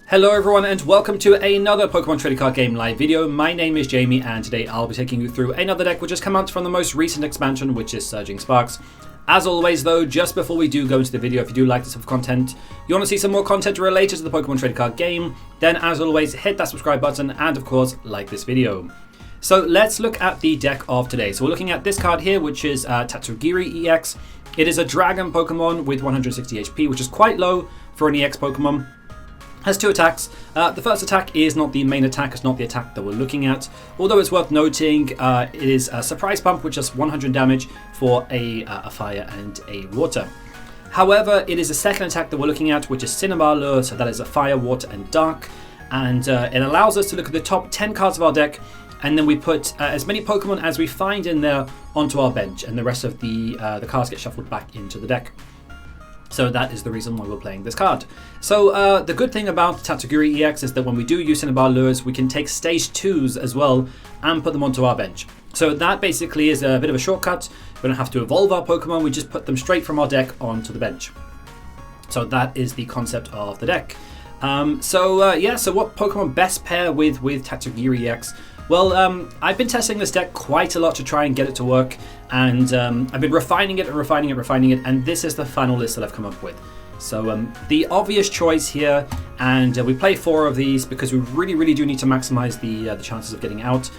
Hello everyone and welcome to another Pokemon Trading Card Game live video. My name is Jamie and today I'll be taking you through another deck which has come out from the most recent expansion, which is Surging Sparks. As always though, just before we do go into the video, if you do like this type of content, you want to see some more content related to the Pokemon Trading Card Game, then as always hit that subscribe button and of course like this video. So let's look at the deck of today. So we're looking at this card here, which is Tatsugiri EX. It is a Dragon Pokemon with 160 HP, which is quite low for an EX Pokemon. Has two attacks. The first attack is not the main attack, it's not the attack that we're looking at. Although it's worth noting, it is a Surprise Pump, which does 100 damage for a fire and a water. However, it is the second attack that we're looking at, which is Cinnabar Lure, so that is a fire, water, and dark. And it allows us to look at the top 10 cards of our deck, and then we put as many Pokemon as we find in there onto our bench, and the rest of the cards get shuffled back into the deck. So that is the reason why we're playing this card. So the good thing about Tatsugiri EX is that when we do use Cinnabar Lures, we can take stage 2s as well and put them onto our bench. So that basically is a bit of a shortcut. We don't have to evolve our Pokemon, we just put them straight from our deck onto the bench. So that is the concept of the deck. So what Pokemon best pair with Tatsugiri EX? Well, I've been testing this deck quite a lot to try and get it to work, and I've been refining it, and this is the final list that I've come up with. So the obvious choice here, and we play 4 of these because we really do need to maximize the chances of getting out,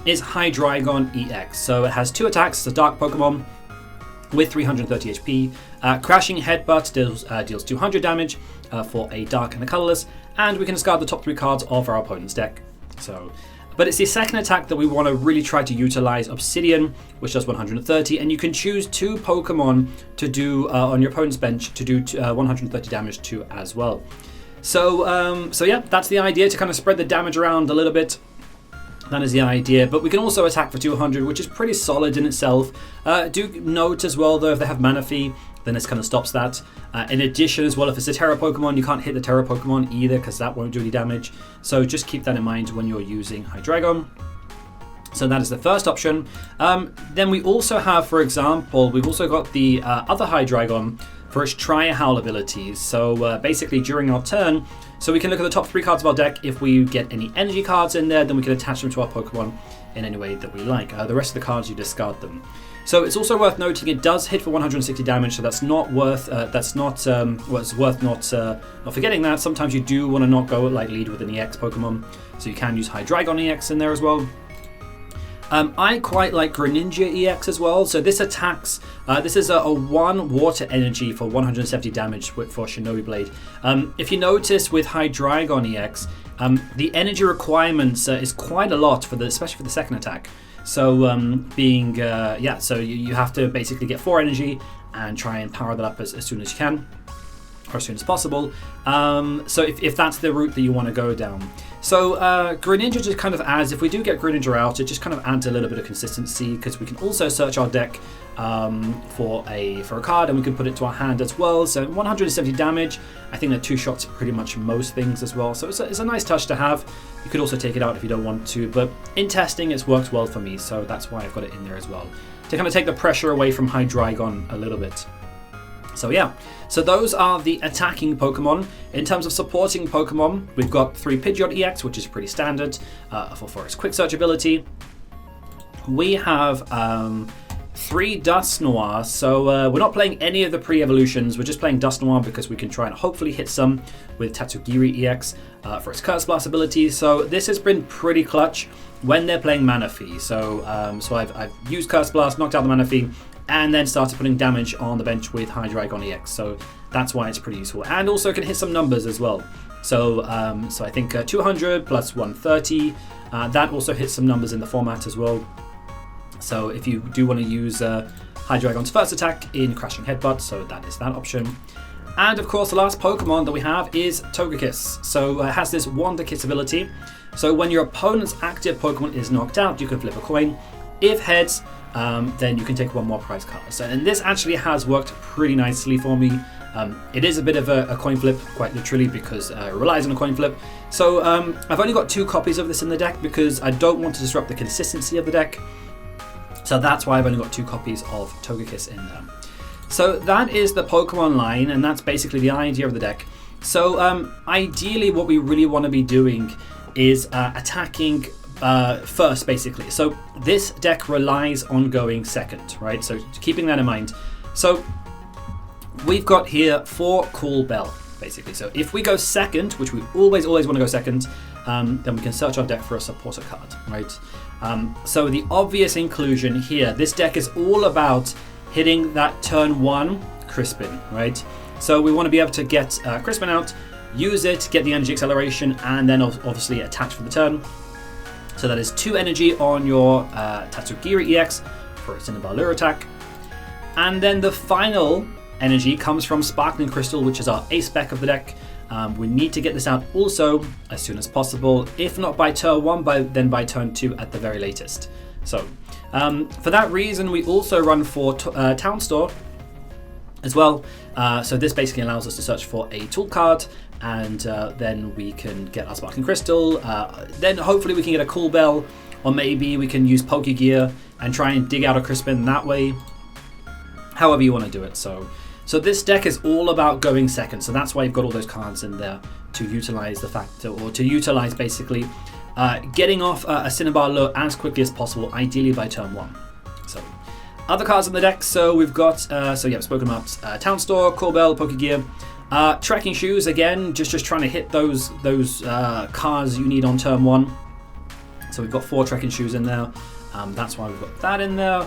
is Hydreigon EX. So it has 2 attacks, it's a dark Pokemon with 330 HP. Crashing Headbutt deals 200 damage for a dark and a colorless, and we can discard the top 3 cards of our opponent's deck. But it's the second attack that we want to really try to utilize, Obsidian, which does 130, and you can choose 2 Pokemon to do on your opponent's bench to do 130 damage to as well. So yeah, that's the idea, to kind of spread the damage around a little bit. That is the idea, but we can also attack for 200, which is pretty solid in itself. Do note as well though, if they have Mana Fee, then this kind of stops that. In addition as well, if it's a Terra Pokemon, you can't hit the Terra Pokemon either because that won't do any damage. So just keep that in mind when you're using Hydreigon. So that is the first option. Then we also have, for example, we've also got the other Hydreigon for its Tri-Howl abilities. So basically during our turn, so we can look at the top 3 cards of our deck. If we get any energy cards in there, then we can attach them to our Pokemon in any way that we like. The rest of the cards, you discard them. So it's also worth noting it does hit for 160 damage, so that's not worth. It's worth not forgetting that. Sometimes you do want to not go like lead with an EX Pokemon, so you can use Hydreigon EX in there as well. I quite like Greninja EX as well. So this attacks. This is a 1 water energy for 170 damage for Shinobi Blade. If you notice with Hydreigon EX, the energy requirements is quite a lot especially for the second attack. So so you have to basically get 4 energy and try and power that up as soon as you can, or as soon as possible. So if that's the route that you want to go down. So Greninja just kind of adds, if we do get Greninja out, it just kind of adds a little bit of consistency, because we can also search our deck for a card, and we can put it to our hand as well. So 170 damage, I think that 2 shots pretty much most things as well. So it's a nice touch to have. You could also take it out if you don't want to, but in testing it's worked well for me, so that's why I've got it in there as well, to kind of take the pressure away from Hydreigon a little bit. So yeah, so those are the attacking Pokemon. In terms of supporting Pokemon, we've got 3 Pidgeot EX, which is pretty standard for its quick search ability. We have 3 Dusknoir, so we're not playing any of the pre-evolutions, we're just playing Dusknoir because we can try and hopefully hit some with Tatsugiri EX for its Curse Blast ability. So this has been pretty clutch when they're playing Mana Fee. So I've used Curse Blast, knocked out the Mana Fee, and then started putting damage on the bench with Hydreigon EX. So that's why it's pretty useful, and also can hit some numbers as well. So I think 200 plus 130, that also hits some numbers in the format as well. So if you do want to use Hydreigon's first attack in Crashing Headbutt, so that is that option. And of course the last Pokemon that we have is Togekiss. So it has this Wonder Kiss ability. So when your opponent's active Pokemon is knocked out, you can flip a coin. If heads, then you can take 1 more prize card. So, and this actually has worked pretty nicely for me. It is a bit of a coin flip, quite literally, because it relies on a coin flip. So I've only got 2 copies of this in the deck because I don't want to disrupt the consistency of the deck. So that's why I've only got 2 copies of Togekiss in there. So that is the Pokemon line, and that's basically the idea of the deck. So ideally what we really want to be doing is attacking first, basically. So this deck relies on going second, right? So keeping that in mind. So we've got here 4 Call Bell, basically. So if we go second, which we always want to go second, then we can search our deck for a supporter card, right? So the obvious inclusion here, this deck is all about hitting that turn 1 Crispin, right? So we want to be able to get Crispin out, use it, get the energy acceleration, and then obviously attach for the turn. So that is 2 energy on your Tatsugiri EX for a Cinnabar Lure attack. And then the final energy comes from Sparkling Crystal, which is our ace spec of the deck. We need to get this out also as soon as possible, if not by turn 1, then by turn 2 at the very latest. So for that reason, we also run for Town Store as well. So this basically allows us to search for a tool card, and then we can get our Sparkling Crystal. Then hopefully we can get a Call Bell, or maybe we can use Pokégear and try and dig out a Crispin that way. However you want to do it. So this deck is all about going second. So that's why you've got all those cards in there to utilize the fact, or to utilize basically getting off a Cinnabar Lure as quickly as possible, ideally by turn 1. So other cards in the deck. So we've got, we've spoken about Town Store, Call Bell, Pokégear. Trekking Shoes, again, just trying to hit those cards you need on turn 1. So we've got 4 Trekking Shoes in there. That's why we've got that in there.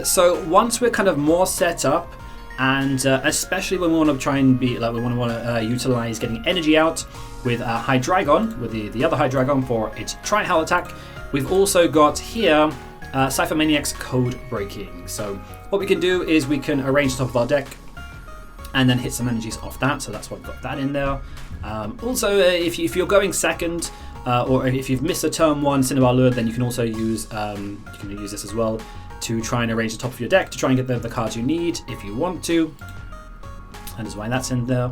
So once we're kind of more set up, and especially when we want to try and be like, we want to utilize getting energy out with Hydreigon, with the other Hydreigon for its Tri-Howl attack. We've also got here Ciphermaniac's Codebreaking. So what we can do is we can arrange the top of our deck and then hit some energies off that. So that's why we've got that in there. Also, if you're going second, or if you've missed a turn 1 Cinnabar Lure, then you can also use this as well to try and arrange the top of your deck to try and get the cards you need if you want to. That is why that's in there.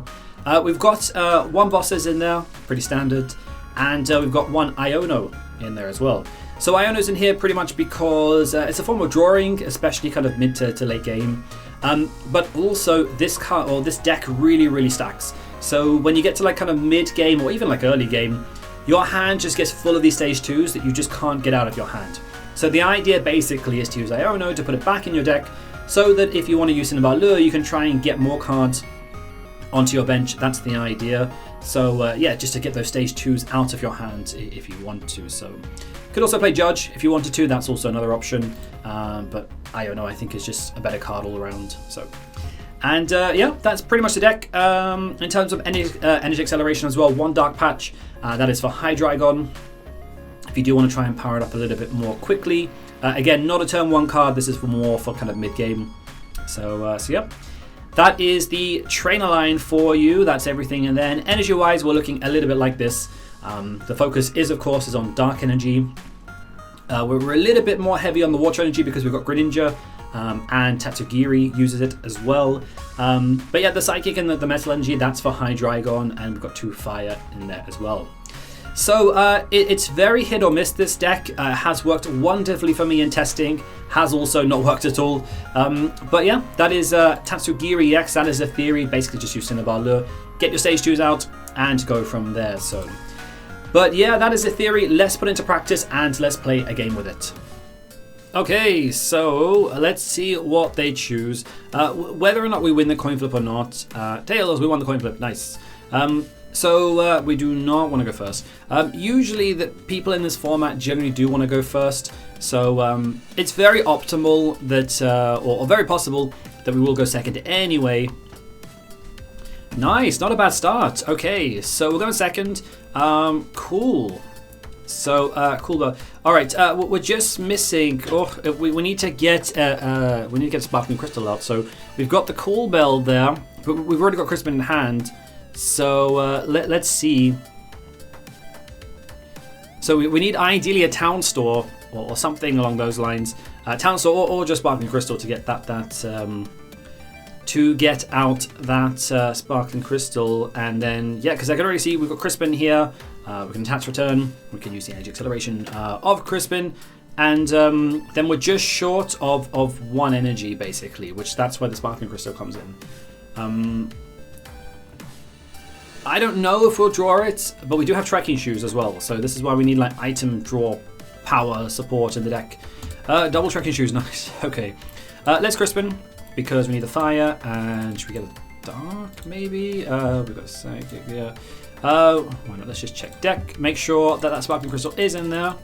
We've got 1 Bosses in there, pretty standard, and we've got 1 Iono in there as well. So Iono's in here pretty much because it's a form of drawing, especially kind of mid to late game. But also this card, or this deck, really stacks. So when you get to like kind of mid game or even like early game, your hand just gets full of these stage 2s that you just can't get out of your hand. So the idea basically is to use Iono to put it back in your deck, so that if you want to use Cinnabar Lure, you can try and get more cards onto your bench. That's the idea. So yeah, just to get those stage 2s out of your hand if you want to. So could also play Judge if you wanted to. That's also another option. But Iono, I think, is just a better card all around. So, and yeah, that's pretty much the deck. In terms of energy acceleration as well, 1 Dark Patch. That is for Hydreigon. If you do want to try and power it up a little bit more quickly. Again, not a turn 1 card. This is for kind of mid game. So yeah. That is the trainer line for you. That's everything. And then energy-wise, we're looking a little bit like this. The focus is, of course, on Dark Energy. We're a little bit more heavy on the Water Energy because we've got Greninja, and Tatsugiri uses it as well. But yeah, the Psychic and the Metal Energy, that's for Hydreigon, and we've got 2 Fire in there as well. So it's very hit or miss, this deck. Has worked wonderfully for me in testing, has also not worked at all. But yeah, that is Tatsugiri EX. That is a theory. Basically just use Cinnabar Lure, get your stage 2s out, and go from there. So, but yeah, that is a theory. Let's put it into practice and let's play a game with it. Okay, so let's see what they choose. Whether or not we win the coin flip or not. Tails, we won the coin flip. Nice. So we do not want to go first. Usually the people in this format generally do want to go first. So it's very optimal that, or very possible that we will go second anyway. Nice, not a bad start. Okay, so we're going second. Cool. So cool. All right, we're just missing. Oh, we need to get Sparkling Crystal out. So we've got the Call Bell there, but we've already got Crispin in hand. So let's see. So we need ideally a Town Store or something along those lines. Town Store or just Sparkling Crystal to get to get out that Sparkling Crystal, and then yeah, because I can already see we've got Crispin here. We can attach return. We can use the energy acceleration of Crispin, and then we're just short of 1 energy basically, which that's where the Sparkling Crystal comes in. I don't know if we'll draw it, but we do have Trekking Shoes as well, so this is why we need like item draw power support in the deck. Double Trekking Shoes, nice. Okay, let's Crispin because we need the fire, and should we get a dark maybe? We've got a psychic, yeah. Why not? Let's just check deck, make sure that that Sparkling Crystal is in there.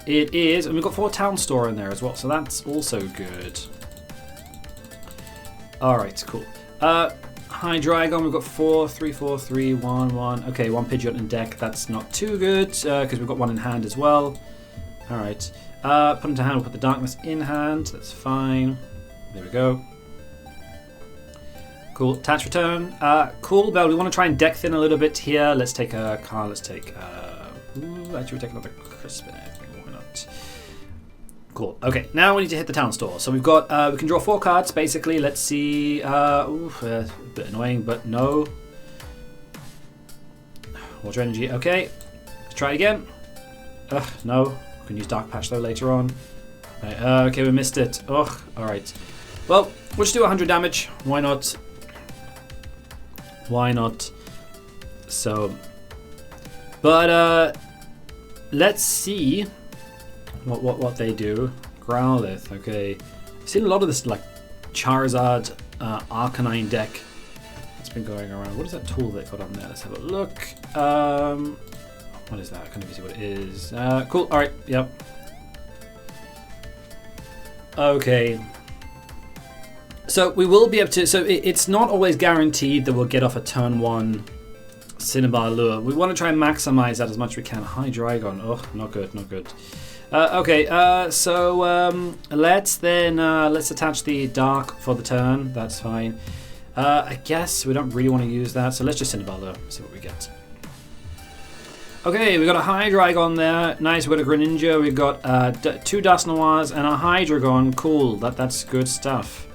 It is, and we've got 4 Town Store in there as well, so that's also good. All right, cool. Hydreigon, we've got 4, 3, 4, 3, 1, 1. Okay, 1 Pidgeot in deck. That's not too good because we've got 1 in hand as well. All right. Put into hand. We'll put the darkness in hand. That's fine. There we go. Cool. Attach return. Call Bell. We want to try and deck thin a little bit here. Let's take a card. Let's take. Actually, we'll take another Crispin. Why not? Cool. Okay, now we need to hit the Town Store. So we've got, we can draw 4 cards basically. Let's see. A bit annoying, but no. Water Energy. Okay. Let's try it again. No. We can use Dark Patch though later on. Right, okay, we missed it. Ugh. All right. Well, we'll just do 100 damage. Why not? Why not? So, but let's see. What they do. Growlithe, okay. I've seen a lot of this like Charizard Arcanine deck that's been going around. What is that tool they've got on there? Let's have a look. What is that? I can't even see what it is. Cool, alright, yep. Okay. So we will be able to, so it's not always guaranteed that we'll get off a turn 1 Cinnabar Lure. We want to try and maximize that as much as we can. Hydreigon, oh, not good, not good. Okay, so let's then let's attach the dark for the turn. That's fine. I guess we don't really want to use that, so let's just Cinnabar Lure, see what we get. Okay, we got a Hydreigon there. Nice. We got a Greninja. We've got 2 Dusknoirs and a Hydreigon. Cool. That's good stuff.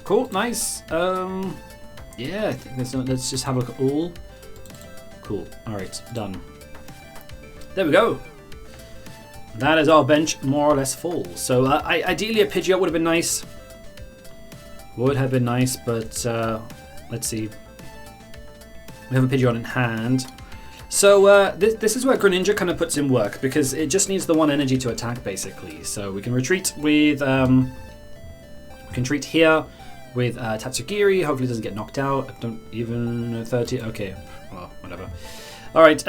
Cool. Nice. Yeah. I think let's just have a look at all. Cool. All right. Done. There we go. That is our bench more or less full. So ideally a Pidgeot would have been nice. Would have been nice, but let's see. We have a Pidgeot in hand. So this is where Greninja kind of puts in work because it just needs the 1 energy to attack basically. So we can retreat with we can treat here with Tatsugiri. Hopefully it doesn't get knocked out. I don't even know 30. Okay, well whatever. All right.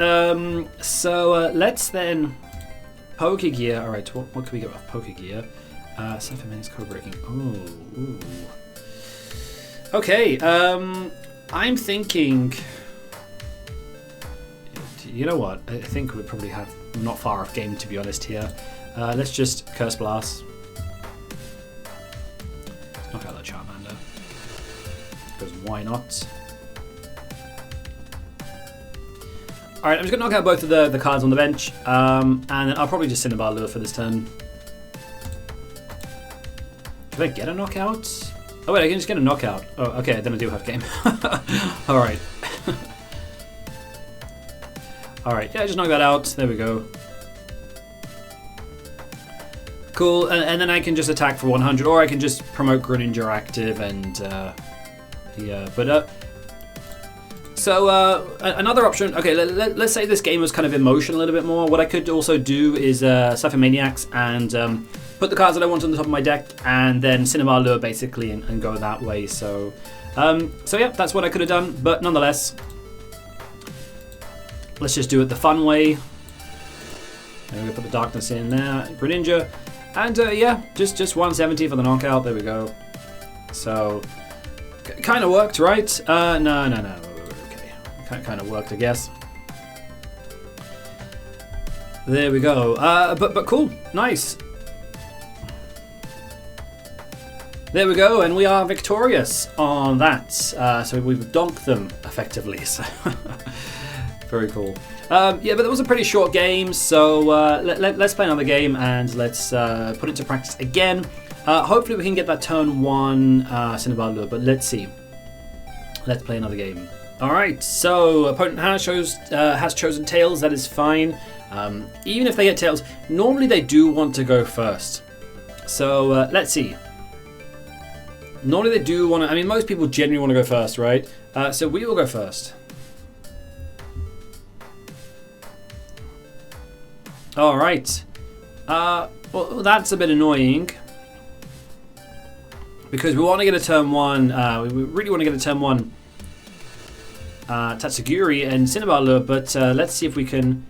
So let's then. Pokégear. All right, what can we get off Pokégear? Ciphermaniac's Codebreaking. Oh, ooh. Okay. I'm thinking. You know what? I think we probably have not far off game to be honest here. Let's just Curse Blast. Knock out that Charmander. Because why not? Alright, I'm just going to knock out both of the cards on the bench, and then I'll probably just Cinnabar Lure for this turn. Can I get a knockout? Oh wait, I can just get a knockout. Oh, okay, then I do have game. Alright. Alright, yeah, just knock that out. There we go. Cool, and then I can just attack for 100, or I can just promote Greninja active and, yeah, but, so, another option, okay, let's say this game was kind of in motion a little bit more. What I could also do is Ciphermaniacs and put the cards that I want on the top of my deck and then Cinnabar Lure basically and go that way. So, so yeah, that's what I could have done, but nonetheless, let's just do it the fun way. And we're going to put the darkness in there, Greninja, and yeah, just 170 for the knockout, there we go. So, kind of worked, right? No. Kind of worked, I guess. There we go. But cool, nice. There we go, and we are victorious on that. So we've donked them effectively. So very cool. Yeah, but that was a pretty short game. So let's play another game and let's put it to practice again. Hopefully we can get that turn 1 Cinnabar Lure, but let's see. Let's play another game. Alright, so opponent has chosen Tails, that is fine. Even if they get Tails, normally they do want to go first. So let's see. Normally they do want to, I mean most people genuinely want to go first, right? So we will go first. All right. Well, that's a bit annoying because we want to get a turn 1. We really want to get a turn 1 Tatsugiri and Cinnabar Lure, but let's see if we can.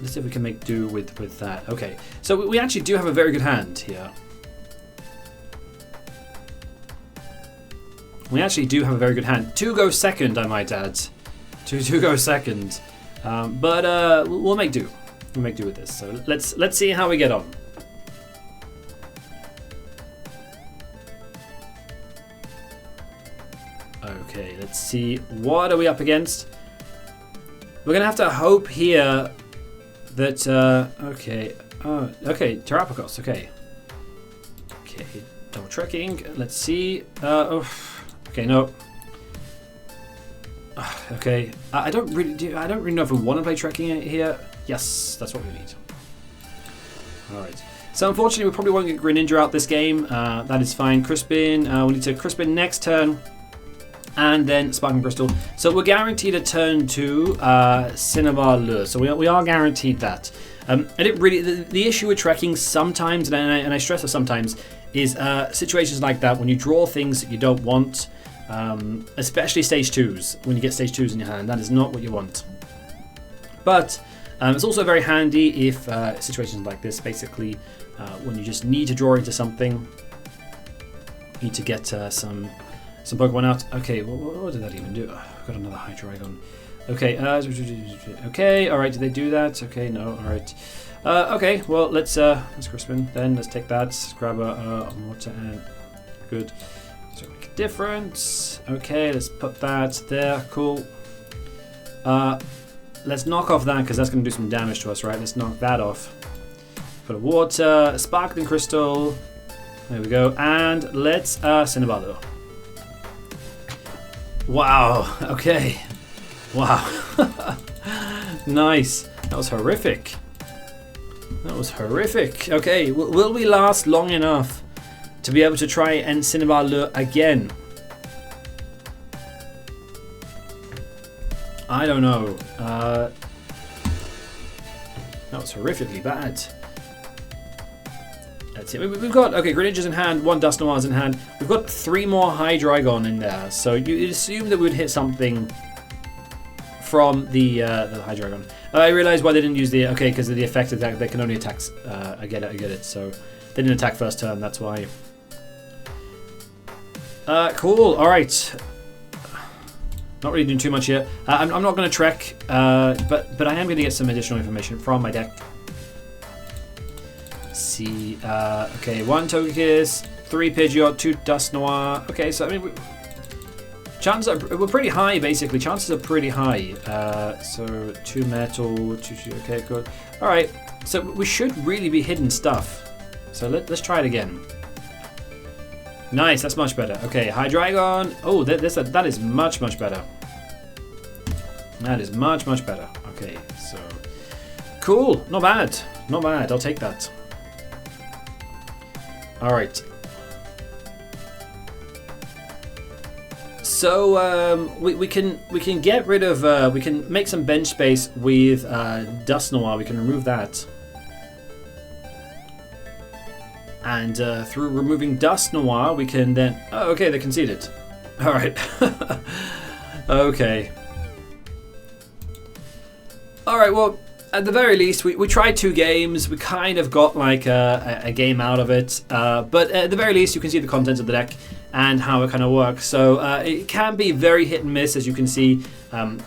Let's see if we can make do with that. Okay, so we actually do have a very good hand here. We actually do have a very good hand. 2 go second, I might add. 2 go second, but we'll make do. We'll make do with this. So let's see how we get on. Okay, let's see. What are we up against? We're gonna have to hope here that okay. Okay, Terrapagos. Okay. Okay, double trekking. Let's see. Okay, no. Okay, I don't really know if we want to play trekking here. Yes, that's what we need. All right. So unfortunately, we probably won't get Greninja out this game. That is fine. Crispin. We need to Crispin next turn, and then Sparkling Crystal. So we're guaranteed a turn 2 Cinnabar Lure. So we are guaranteed that. And it really the issue with trekking sometimes, and I stress it sometimes, is situations like that when you draw things that you don't want. Especially stage 2s. When you get stage 2s in your hand, that is not what you want. But it's also very handy if situations like this, basically, when you just need to draw into something, you need to get some Pokemon out. Okay, what did that even do? I've got another Hydreigon. Okay, okay, all right. Did they do that? Okay, no, all right. Okay, well let's Crispin. Then let's take that. Let's grab a water and good. So make a difference. Okay, let's put that there. Cool. Let's knock off that because that's going to do some damage to us, right? Let's knock that off. Put a water, Sparkling Crystal. There we go. And let's Cinnabar Lure. Wow. Okay. Wow. Nice. That was horrific. That was horrific. Okay, will we last long enough to be able to try and Cinnabar Lure again? I don't know. That was horrifically bad. That's it. We've got, okay, Greninja's in hand, 1 Dusknoir's in hand. We've got 3 more Hydreigon in there. So you'd assume that we'd hit something from the Hydreigon. I realized why they didn't use the, okay, because of the effect of that, they can only attack, I get it. So they didn't attack first turn, that's why. Cool, alright. Not really doing too much here. I'm not going to trek, but I am going to get some additional information from my deck. Let's see, okay, 1 Togekiss, 3 Pidgeot, 2 Dusknoir. Okay, so I mean, chances we're pretty high basically. Chances are pretty high. So 2 metal, 2. Okay, good. All right, so we should really be hitting stuff. So let's try it again. Nice, that's much better. Okay, Hydreigon. Oh, that is much better. That is much better. Okay, so cool. Not bad. Not bad. I'll take that. All right. So we can get rid of we can make some bench space with Dusknoir. We can remove that. And through removing Dusknoir, we can then... Oh, okay, they conceded. All right. Okay. All right, well, at the very least, we tried 2 games. We kind of got like a game out of it. But at the very least, you can see the contents of the deck and how it kind of works. So it can be very hit and miss, as you can see.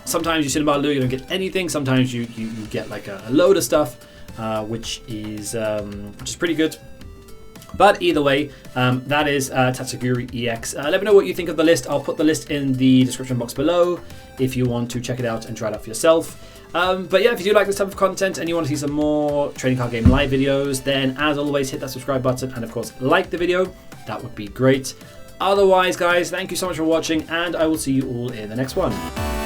Sometimes you Cinnabar Lure, you don't get anything. Sometimes you get like a load of stuff, which is pretty good. But either way, that is Tatsugiri EX. Let me know what you think of the list. I'll put the list in the description box below if you want to check it out and try it out for yourself. But yeah, if you do like this type of content and you want to see some more trading card game live videos, then as always, hit that subscribe button and of course like the video. That would be great. Otherwise, guys, thank you so much for watching and I will see you all in the next one.